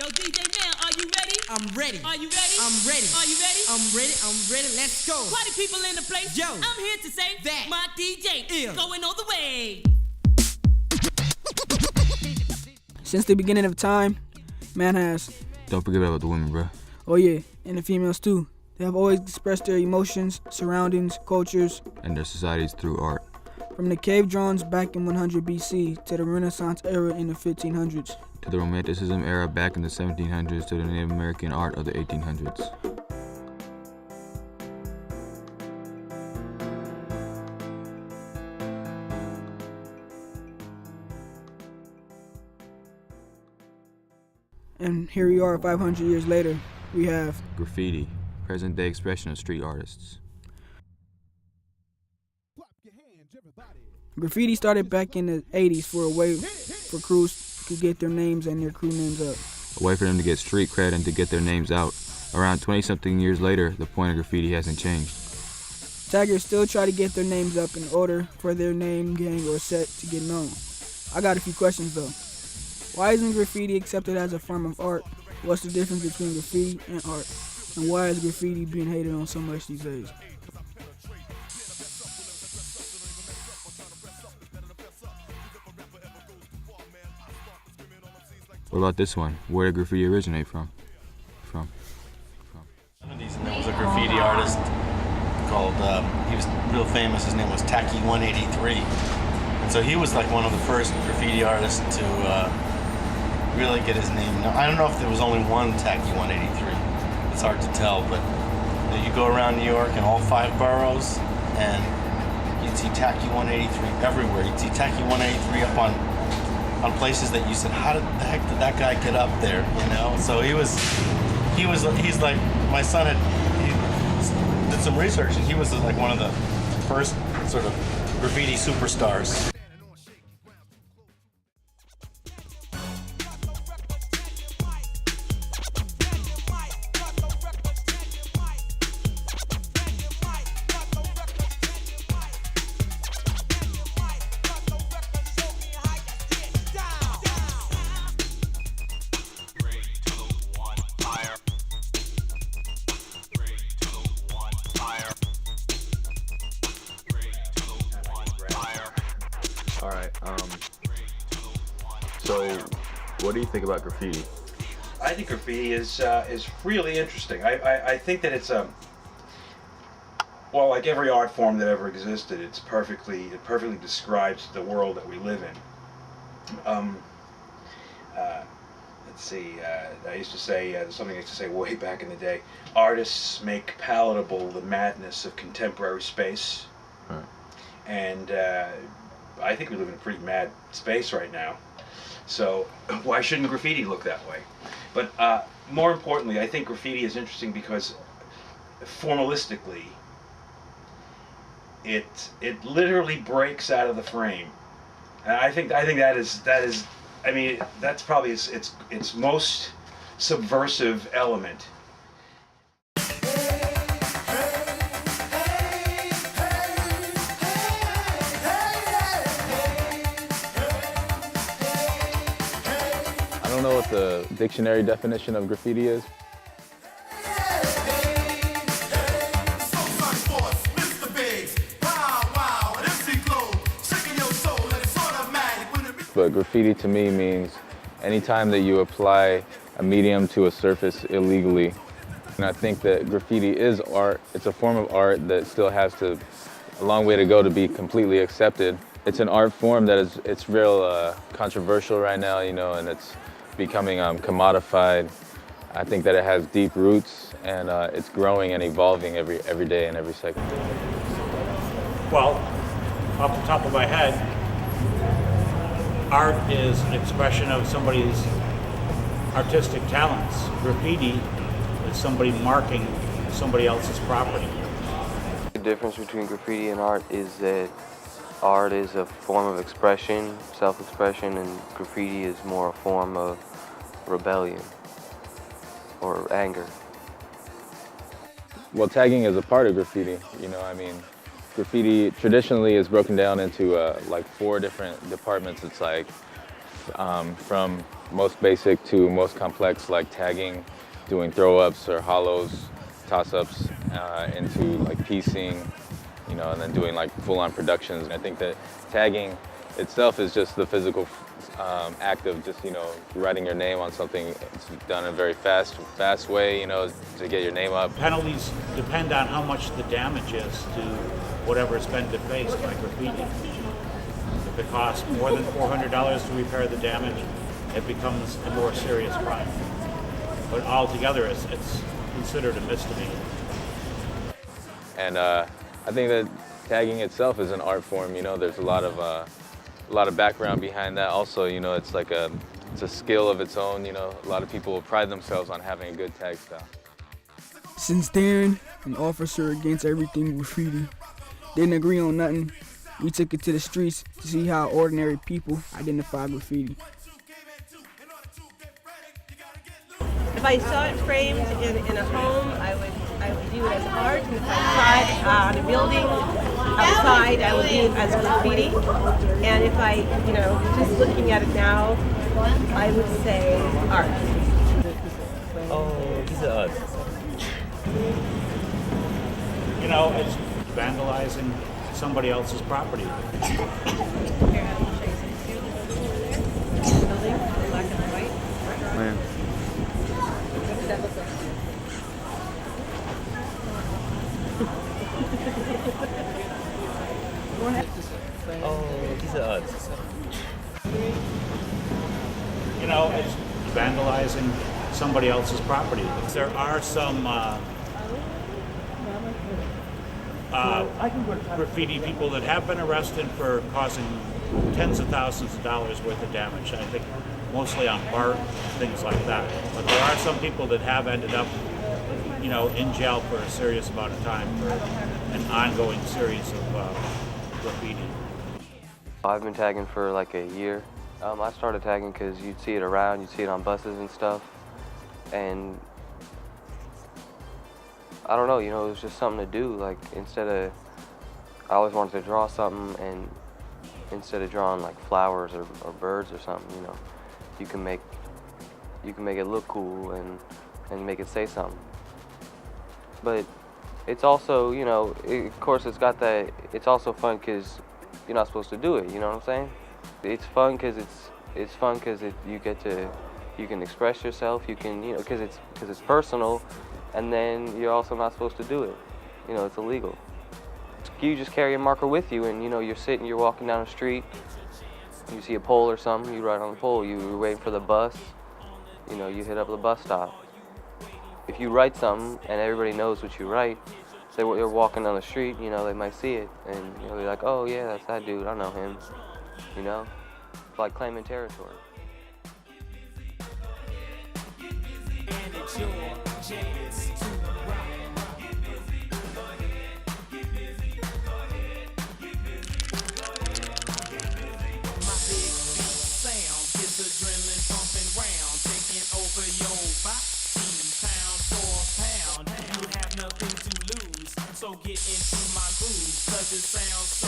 Yo, DJ Man, are you ready? I'm ready. Are you ready? I'm ready. Are you ready? I'm ready. I'm ready. Let's go. Party people in the place. Yo. I'm here to say that my DJ is going all the way. Since the beginning of time, man has. Don't forget about the women, bro. Oh yeah, and the females too. They have always expressed their emotions, surroundings, cultures, And their societies through art. from the cave drawings back in 100 BC to the Renaissance era in the 1500s. To the Romanticism era back in the 1700s to the Native American art of the 1800s. And here we are 500 years later. We have Graffiti, present-day expression of street artists. graffiti started back in the 80s for a way for crews to get their names and their crew names up. A way for them to get street cred and to get their names out. Around 20-something years later, the point of graffiti hasn't changed. Taggers still try to get their names up in order for their name, gang, or set to get known. I got a few questions though. Why isn't graffiti accepted as a form of art? What's the difference between graffiti and art? And why is graffiti being hated on so much these days? What about this one? Where did graffiti originate from? There was a graffiti artist called, he was real famous, his name was Tacky 183. And so he was like one of the first graffiti artists to really get his name. Now, I don't know if there was only one Tacky 183. It's hard to tell, but you go around New York in all 5 boroughs and you'd see Tacky 183 everywhere. You'd see Tacky 183 up on places that you said, how the heck did that guy get up there, you know? So he's like, my son he did some research and he was like one of the first sort of graffiti superstars. All right. So, what do you think about graffiti? I think graffiti is really interesting. I think that it's well, like every art form that ever existed, it perfectly describes the world that we live in. Let's see. I used to say something I used to say way back in the day. Artists make palatable the madness of contemporary space, Right. and I think we live in a pretty mad space right now. So why shouldn't graffiti look that way? But more importantly, I think graffiti is interesting because formalistically, it literally breaks out of the frame, and I think that is. I mean, that's probably its most subversive element. I don't know what the dictionary definition of graffiti is. But graffiti to me means anytime that you apply a medium to a surface illegally. And I think that graffiti is art. It's a form of art that still has a long way to go to be completely accepted. It's an art form that it's real controversial right now, you know, and it's becoming commodified. I think that it has deep roots and it's growing and evolving every day and every second. Well, off the top of my head, art is an expression of somebody's artistic talents. Graffiti is somebody marking somebody else's property. The difference between graffiti and art is that art is a form of expression, self-expression, and graffiti is more a form of rebellion or anger. Well, tagging is a part of graffiti, you know, I mean, graffiti traditionally is broken down into like 4 different departments. It's like from most basic to most complex, like tagging, doing throw-ups or hollows, toss-ups, into like piecing, you know, and then doing like full-on productions. And I think that tagging itself is just the physical act of just, you know, writing your name on something. It's done in a very fast way, you know, to get your name up. Penalties depend on how much the damage is to whatever's been defaced by graffiti. If it costs more than $400 to repair the damage, it becomes a more serious crime. But altogether, it's considered a misdemeanor. And I think that tagging itself is an art form. You know, there's a lot of background behind that. Also, you know, it's like it's a skill of its own. You know, a lot of people pride themselves on having a good tag style. Since Darren, an officer against everything graffiti, didn't agree on nothing, we took it to the streets to see how ordinary people identify graffiti. If I saw it framed in a home, I would view it as art. And if I saw it on a building outside, I would view it as graffiti. And if I, you know, just looking at it now, I would say art. Oh, these are art. You know, it's vandalizing somebody else's property. Man. Oh, these are art. You know, it's vandalizing somebody else's property. There are some graffiti people that have been arrested for causing tens of thousands of dollars worth of damage. I think mostly on art, things like that. But there are some people that have ended up, you know, in jail for a serious amount of time for an ongoing series of graffiti. I've been tagging for like a year. I started tagging because you'd see it around, you'd see it on buses and stuff. And I don't know, you know, it was just something to do. Like I always wanted to draw something, and instead of drawing like flowers or birds or something, you know, you can make it look cool and make it say something. But it's also, you know, of course it's got that, it's also fun because you're not supposed to do it, you know what I'm saying? It's fun because you can express yourself, you can, you know, because it's personal, and then you're also not supposed to do it. You know, it's illegal. You just carry a marker with you, and you know, you're walking down the street, you see a pole or something, you write on the pole. You're waiting for the bus, you know, you hit up the bus stop. If you write something and everybody knows what you write, say you're walking down the street, you know, they might see it, and you'll be like, oh yeah, that's that dude, I know him, you know? It's like claiming territory. So get into my groove, 'cause it sounds